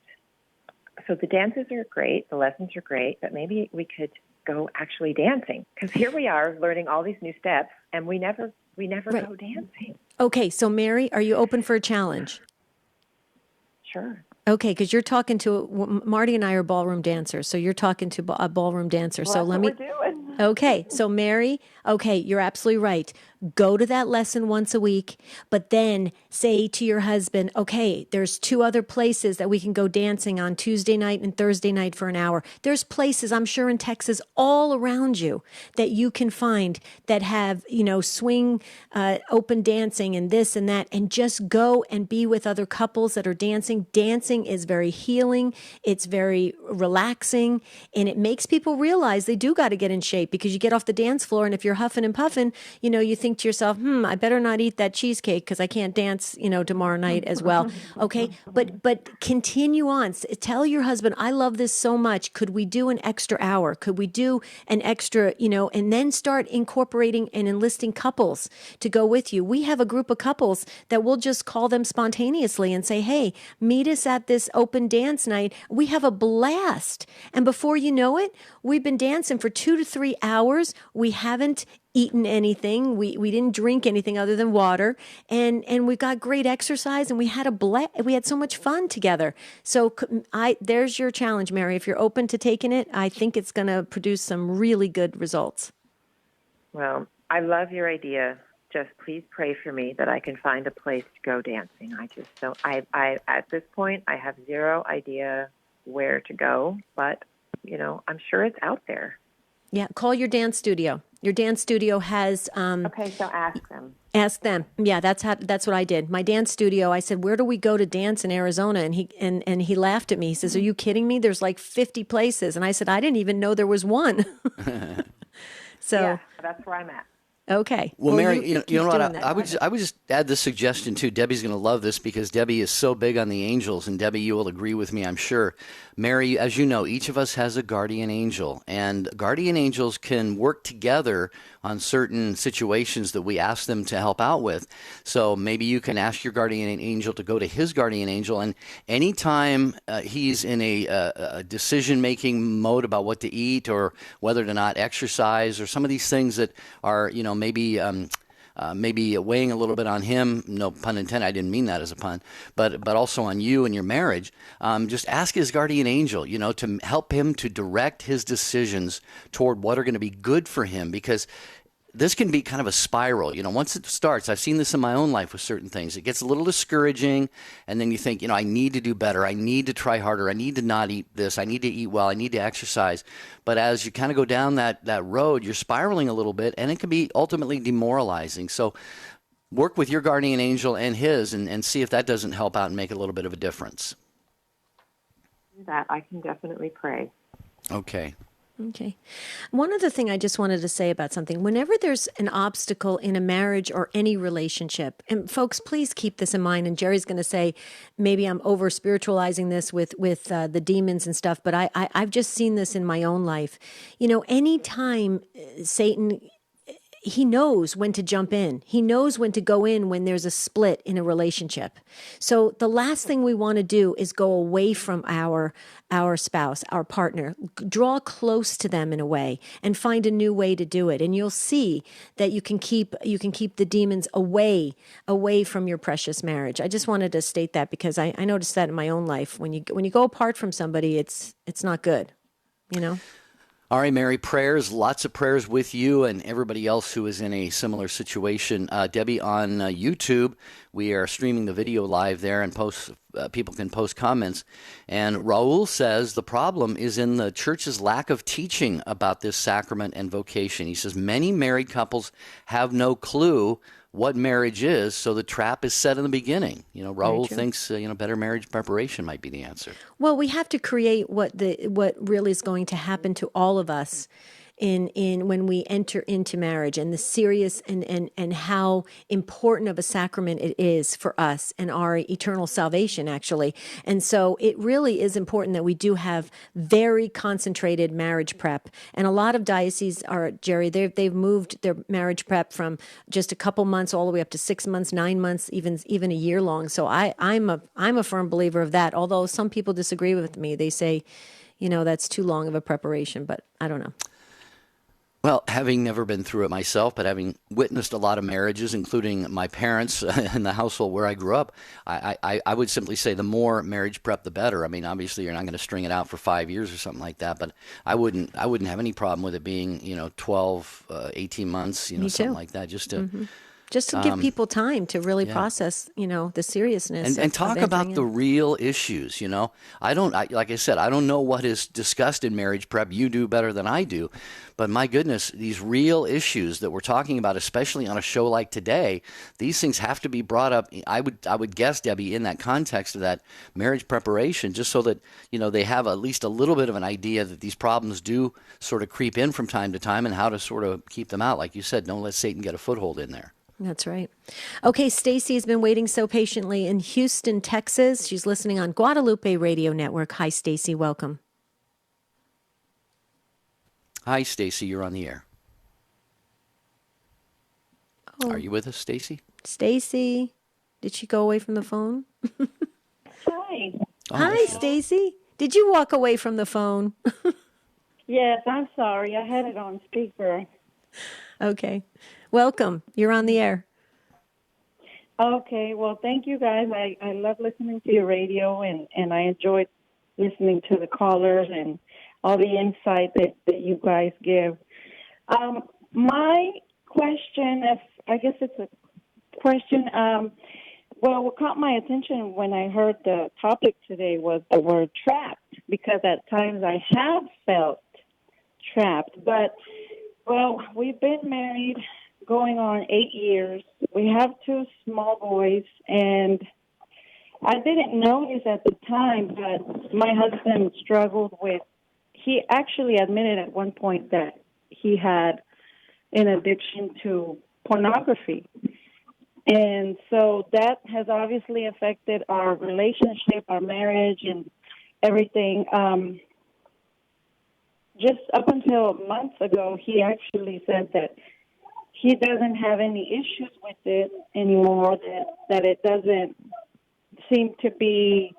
Speaker 15: so the dances are great, the lessons are great, but maybe we could go actually dancing, because here we are learning all these new steps, and we never
Speaker 2: Right.
Speaker 15: go dancing.
Speaker 2: Okay, so Mary, are you open for a challenge?
Speaker 15: Sure.
Speaker 2: Okay, because you're talking to Marty and I are ballroom dancers, so you're talking to a ballroom dancer.
Speaker 15: Well,
Speaker 2: so
Speaker 15: that's
Speaker 2: let
Speaker 15: what
Speaker 2: me.
Speaker 15: we're doing.
Speaker 2: Okay, so Mary, you're absolutely right. Go to that lesson once a week, but then say to your husband, okay, there's 2 other places that we can go dancing on Tuesday night and Thursday night for an hour. There's places, I'm sure, in Texas all around you that you can find that have, swing, open dancing and this and that, and just go and be with other couples that are dancing. Dancing is very healing. It's very relaxing, and it makes people realize they do got to get in shape, because you get off the dance floor, and if you're huffing and puffing, you think to yourself, I better not eat that cheesecake because I can't dance, tomorrow night as well. Okay. But continue on. Tell your husband, I love this so much. Could we do an extra hour? Could we do an extra, and then start incorporating and enlisting couples to go with you. We have a group of couples that we'll just call them spontaneously and say, hey, meet us at this open dance night. We have a blast. And before you know it, we've been dancing for 2 to 3 hours. We haven't eaten anything. We didn't drink anything other than water, and we got great exercise, and we had we had so much fun together. So there's your challenge, Mary. If you're open to taking it, I think it's going to produce some really good results.
Speaker 15: Well, I love your idea. Just please pray for me that I can find a place to go dancing. I just don't. I at this point I have zero idea where to go, but I'm sure it's out there.
Speaker 2: Yeah, call your dance studio. Your dance studio has.
Speaker 15: Okay, so ask them.
Speaker 2: Ask them. Yeah, that's what I did. My dance studio. I said, "Where do we go to dance in Arizona?" And he laughed at me. He says, "Are you kidding me? There's like 50 places." And I said, "I didn't even know there was one." So
Speaker 15: yeah, that's where I'm at.
Speaker 2: Okay.
Speaker 1: Well, Mary, you know what?
Speaker 2: I
Speaker 1: would just add this suggestion too. Debbie's going to love this because Debbie is so big on the angels, and Debbie, you will agree with me, I'm sure. Mary, as you know, each of us has a guardian angel, and guardian angels can work together on certain situations that we ask them to help out with. So maybe you can ask your guardian angel to go to his guardian angel, and anytime he's in a decision-making mode about what to eat or whether to not exercise or some of these things that are, maybe weighing a little bit on him, no pun intended, I didn't mean that as a pun, but also on you and your marriage, just ask his guardian angel, to help him to direct his decisions toward what are going to be good for him, because this can be kind of a spiral. Once it starts, I've seen this in my own life with certain things. It gets a little discouraging, and then you think, I need to do better. I need to try harder. I need to not eat this. I need to eat well. I need to exercise. But as you kind of go down that road, you're spiraling a little bit, and it can be ultimately demoralizing. So work with your guardian angel and his and see if that doesn't help out and make a little bit of a difference.
Speaker 15: That I can definitely pray.
Speaker 1: Okay.
Speaker 2: Okay. One other thing I just wanted to say about something. Whenever there's an obstacle in a marriage or any relationship, and folks, please keep this in mind. And Jerry's going to say, maybe I'm over spiritualizing this with the demons and stuff, but I've just seen this in my own life. Anytime Satan, he knows when to jump in. He knows when to go in when there's a split in a relationship. So the last thing we want to do is go away from our spouse, our partner, draw close to them in a way and find a new way to do it. And you'll see that you can keep the demons away from your precious marriage. I just wanted to state that because I noticed that in my own life. When you go apart from somebody, it's not good,
Speaker 1: All right, Mary, lots of prayers with you and everybody else who is in a similar situation. Debbie, on YouTube, we are streaming the video live there, and people can post comments. And Raul says the problem is in the church's lack of teaching about this sacrament and vocation. He says many married couples have no clue what marriage is, so the trap is set in the beginning. Raul thinks better marriage preparation might be the answer.
Speaker 2: Well, we have to create what really is going to happen to all of us in when we enter into marriage, and the serious and how important of a sacrament it is for us and our eternal salvation, actually. And so it really is important that we do have very concentrated marriage prep. And a lot of dioceses are, Jerry, they've moved their marriage prep from just a couple months all the way up to 6 months, 9 months, even a year long. So I'm a firm believer of that. Although some people disagree with me, they say, that's too long of a preparation. But I don't know.
Speaker 1: Well, having never been through it myself, but having witnessed a lot of marriages, including my parents and the household where I grew up, I would simply say the more marriage prep, the better. I mean, obviously, you're not going to string it out for 5 years or something like that, but I wouldn't have any problem with it being, 12, 18 months, something like that, just to...
Speaker 2: Just to give people time to really process, the seriousness
Speaker 1: and talk about the real issues. Like I said, I don't know what is discussed in marriage prep. You do better than I do, but my goodness, these real issues that we're talking about, especially on a show like today, these things have to be brought up. I would guess, Debbie, in that context of that marriage preparation, just so that they have at least a little bit of an idea that these problems do sort of creep in from time to time, and how to sort of keep them out. Like you said, don't let Satan get a foothold in there.
Speaker 2: That's right. Okay, Stacy has been waiting so patiently in Houston, Texas. She's listening on Guadalupe Radio Network. Hi, Stacy. Welcome.
Speaker 1: Hi, Stacy. You're on the air.
Speaker 2: Oh.
Speaker 1: Are you with us, Stacy?
Speaker 2: Stacy, did she go away from the phone?
Speaker 16: Hi.
Speaker 2: Hi, Stacy. Did you walk away from the phone?
Speaker 16: Yes, I'm sorry. I had it on speaker.
Speaker 2: Okay. Welcome. You're on the air.
Speaker 16: Okay. Well, thank you, guys. I love listening to your radio, and I enjoyed listening to the callers and all the insight that you guys give. My question, I guess it's a question, what caught my attention when I heard the topic today was the word trapped, because at times I have felt trapped. But, we've been married going on 8 years. We have 2 small boys, and I didn't notice at the time, but my husband struggled with, he actually admitted at one point that he had an addiction to pornography. And so that has obviously affected our relationship, our marriage, and everything. Just up until months ago, he actually said that he doesn't have any issues with it anymore, that it doesn't seem to be,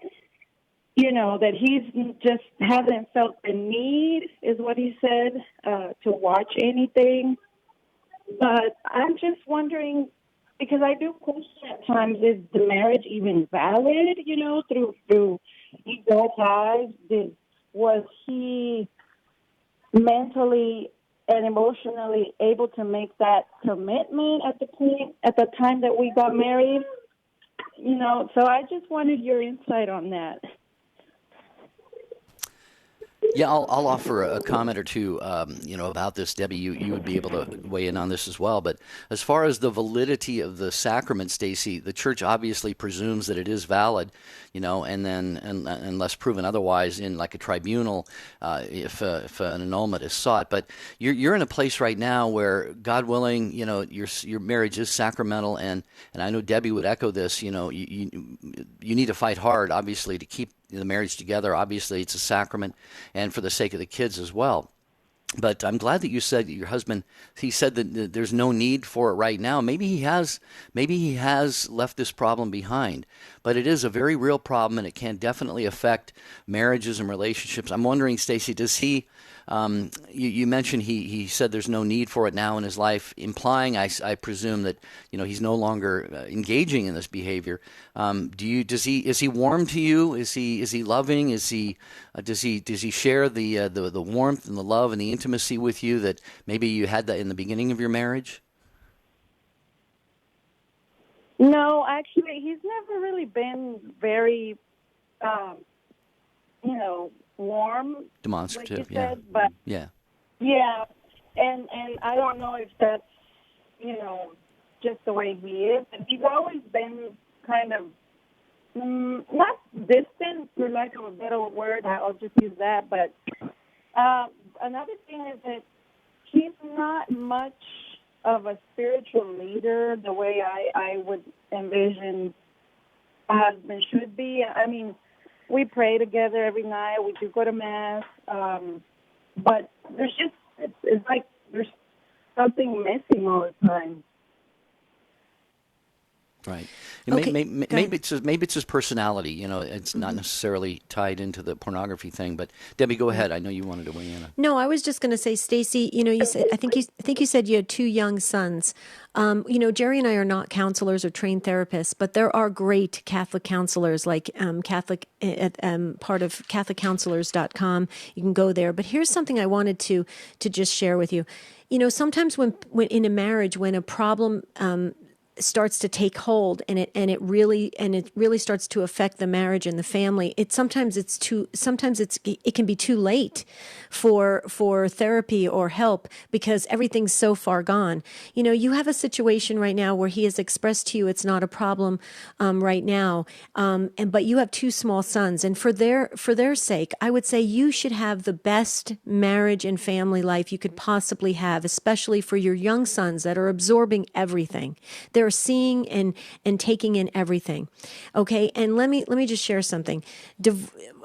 Speaker 16: that he's just hasn't felt the need, is what he said, to watch anything. But I'm just wondering, because I do question at times, is the marriage even valid, through God's eyes? Was he mentally and emotionally able to make that commitment at the time that we got married. So I just wanted your insight on that.
Speaker 1: Yeah, I'll offer a comment or two, about this. Debbie, you would be able to weigh in on this as well. But as far as the validity of the sacrament, Stacy, the church obviously presumes that it is valid, and then unless proven otherwise in like a tribunal, if an annulment is sought. But you're in a place right now where, God willing, your marriage is sacramental, and I know Debbie would echo this. You need to fight hard, obviously, to keep the marriage together. Obviously, it's a sacrament, and for the sake of the kids as well. But I'm glad that you said that your husband, he said that there's no need for it right now. Maybe he has left this problem behind. But it is a very real problem, and it can definitely affect marriages and relationships. I'm wondering, Stacy, does he, you mentioned he said there's no need for it now in his life, implying, I presume, that he's no longer engaging in this behavior. Is he warm to you? Is he loving? Does he share the warmth and the love and the intimacy with you that maybe you had that in the beginning of your marriage?
Speaker 16: No, actually, he's never really been very, warm,
Speaker 1: demonstrative,
Speaker 16: like you said, but
Speaker 1: yeah,
Speaker 16: and I don't know if that's just the way he is. And he's always been kind of not distant, for lack of a better word. I'll just use that. But another thing is that he's not much of a spiritual leader the way I would envision a husband should be. I mean, we pray together every night. We do go to Mass. But there's just, it's like there's something missing all the time.
Speaker 1: Right.
Speaker 2: Okay,
Speaker 1: Maybe it's his personality. It's not necessarily tied into the pornography thing. But Debbie, go ahead. I know you wanted to weigh in.
Speaker 2: No, I was just going to say, Stacy. You said I think you said you had 2 young sons. Jerry and I are not counselors or trained therapists, but there are great Catholic counselors, like Catholic part of CatholicCounselors.com. You can go there. But here's something I wanted to just share with you. Sometimes when in a marriage, when a problem starts to take hold and it really starts to affect the marriage and the family, it can be too late for therapy or help because everything's so far gone. You have a situation right now where he has expressed to you it's not a problem right now, but you have 2 small sons, and for their sake, I would say you should have the best marriage and family life you could possibly have, especially for your young sons that are absorbing everything. They're seeing and taking in everything. Okay, and let me just share something.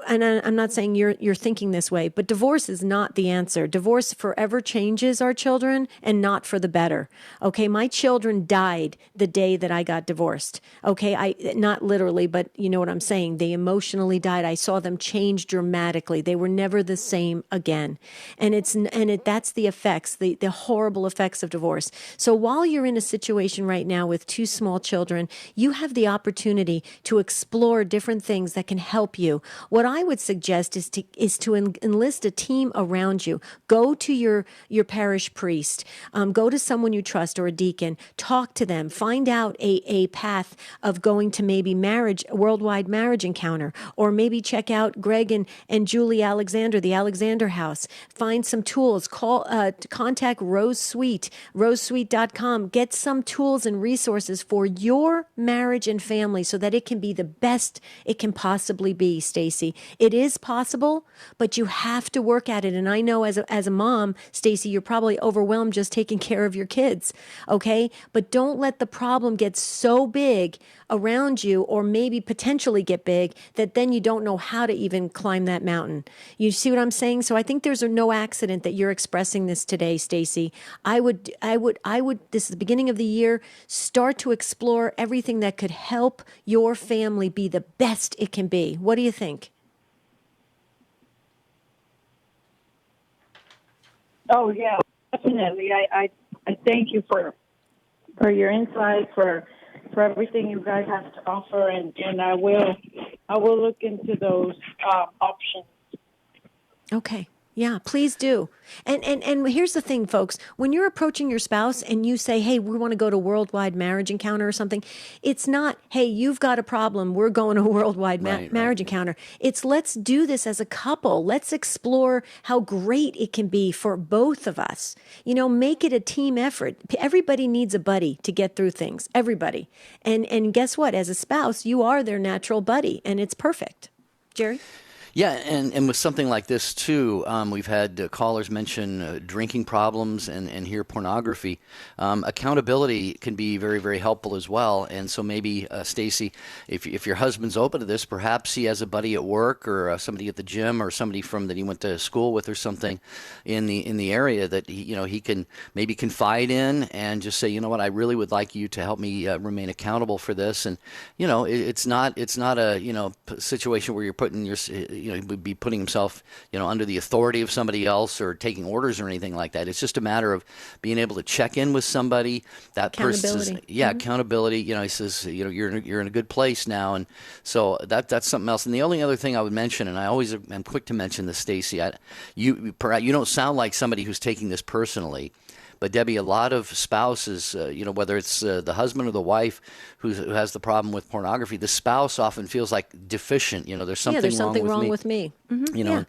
Speaker 2: And I'm not saying you're thinking this way, but divorce is not the answer. Divorce forever changes our children and not for the better. Okay, my children died the day that I got divorced. Okay, I not literally, but you know what I'm saying. They emotionally died. I saw them change dramatically. They were never the same again. And that's the effects, the horrible effects of divorce. So while you're in a situation right now with 2 small children, you have the opportunity to explore different things that can help you. What I would suggest is to enlist a team around you. Go to your parish priest. Go to someone you trust or a deacon. Talk to them. Find out a path of going to maybe worldwide marriage encounter, or maybe check out Greg and Julie Alexander, the Alexander House. Find some tools. Contact Rose Sweet, rosesweet.com. Get some tools and resources for your marriage and family so that it can be the best it can possibly be, Stacy. It is possible, but you have to work at it. And I know as a mom, Stacy, you're probably overwhelmed just taking care of your kids, okay? But don't let the problem get so big around you, or maybe potentially get big, that then you don't know how to even climb that mountain. You see what I'm saying? So I think there's no accident that you're expressing this today, Stacy. I would, this is the beginning of the year, start to explore everything that could help your family be the best it can be. What do you think?
Speaker 16: Oh, yeah, definitely. I thank you for your insight, for everything you guys have to offer, and I will look into those options.
Speaker 2: Okay. Yeah, please do. And here's the thing, folks. When you're approaching your spouse and you say, hey, we want to go to Worldwide Marriage Encounter or something, it's not, hey, you've got a problem, we're going to Worldwide Marriage Encounter. It's let's do this as a couple. Let's explore how great it can be for both of us. You know, make it a team effort. Everybody needs a buddy to get through things. Everybody. And guess what? As a spouse, you are their natural buddy, and it's perfect. Jerry?
Speaker 1: Yeah, and with something like this, too, we've had callers mention drinking problems and here pornography. Accountability can be very, very helpful as well. And so maybe, Stacy, if your husband's open to this, perhaps he has a buddy at work or somebody at the gym or somebody that he went to school with or something in the area that he can maybe confide in and just say, you know what, I really would like you to help me remain accountable for this. And, it's not a, situation where you're putting he would be putting himself, under the authority of somebody else or taking orders or anything like that. It's just a matter of being able to check in with somebody. That person says, accountability. He says, you're in a good place now, and so that's something else. And the only other thing I would mention, and I always am quick to mention this, Stacy, you don't sound like somebody who's taking this personally. But Debbie, a lot of spouses, whether it's the husband or the wife who has the problem with pornography, the spouse often feels like deficient. There's something
Speaker 2: wrong with me. Mm-hmm.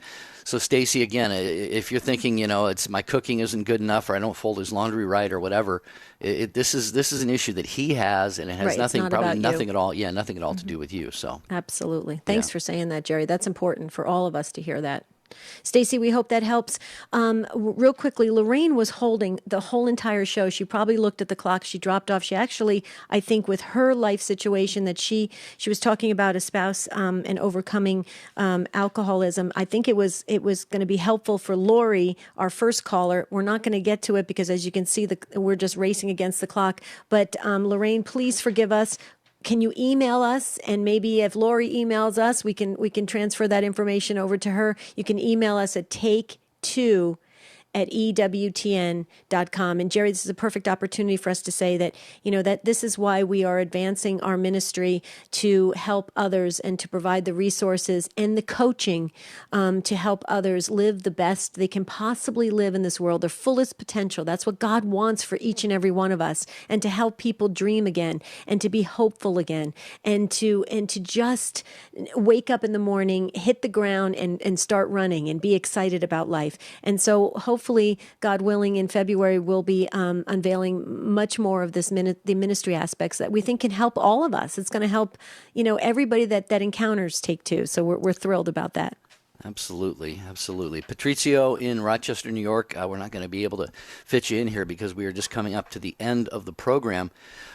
Speaker 1: So Stacy, again, if you're thinking, it's my cooking isn't good enough, or I don't fold his laundry right, or whatever, this is an issue that he has, and it has nothing at all. Yeah, nothing at all to do with you. So
Speaker 2: absolutely. Thanks for saying that, Jerry. That's important for all of us to hear that. Stacy, we hope that helps. Real quickly, Lorraine was holding the whole entire show. She probably looked at the clock. She dropped off. She actually, I think, with her life situation that she was talking about a spouse and overcoming alcoholism. I think it was going to be helpful for Lori, our first caller. We're not going to get to it because, as you can see, we're just racing against the clock. But Lorraine, please forgive us. Can you email us? And maybe if Lori emails us, we can transfer that information over to her. You can email us at take2@EWTN.com. And Jerry, this is a perfect opportunity for us to say that, that this is why we are advancing our ministry to help others and to provide the resources and the coaching to help others live the best they can possibly live in this world, their fullest potential. That's what God wants for each and every one of us, and to help people dream again and to be hopeful again and to just wake up in the morning, hit the ground and start running and be excited about life. And so hopefully, God willing, in February, we'll be unveiling much more of the ministry aspects that we think can help all of us. It's going to help, everybody that encounters Take Two. So we're thrilled about that.
Speaker 1: Absolutely. Patrizio in Rochester, New York, we're not going to be able to fit you in here because we are just coming up to the end of the program.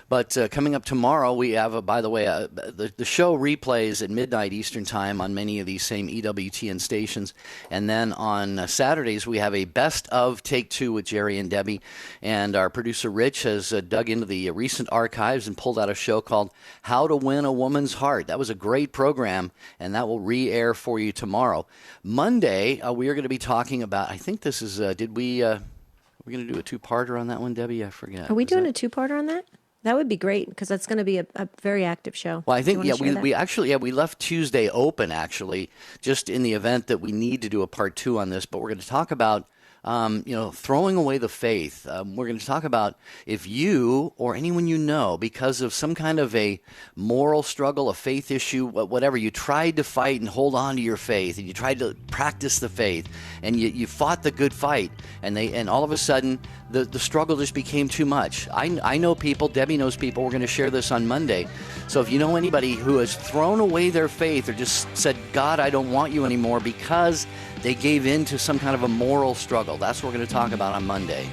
Speaker 1: But coming up tomorrow, we have, by the way, the show replays at midnight Eastern Time on many of these same EWTN stations. And then on Saturdays, we have a Best of Take Two with Jerry and Debbie. And our producer, Rich, has dug into the recent archives and pulled out a show called How to Win a Woman's Heart. That was a great program, and that will re-air for you tomorrow. Monday, we are going to be talking about, I think this is, we're going to do a two-parter on that one, Debbie? I forget.
Speaker 2: Are we doing a two-parter on that? That would be great because that's going to be a very active show.
Speaker 1: Well, I think, we actually left Tuesday open, actually, just in the event that we need to do a part 2 on this. But we're going to talk about, throwing away the faith. We're going to talk about if you or anyone you know, because of some kind of a moral struggle, a faith issue, whatever, you tried to fight and hold on to your faith, and you tried to practice the faith, and you fought the good fight, and all of a sudden the struggle just became too much. I know people, Debbie knows people, we're going to share this on Monday. So if you know anybody who has thrown away their faith or just said, God, I don't want you anymore because they gave in to some kind of a moral struggle, that's what we're going to talk about on Monday.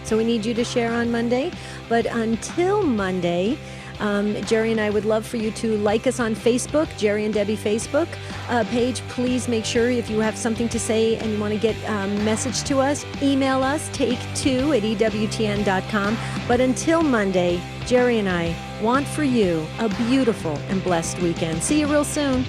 Speaker 2: So we need you to share on Monday. But until Monday, Jerry and I would love for you to like us on Facebook, Jerry and Debbie Facebook page. Please make sure if you have something to say and you want to get a message to us, email us, take2@EWTN.com. But until Monday, Jerry and I want for you a beautiful and blessed weekend. See you real soon.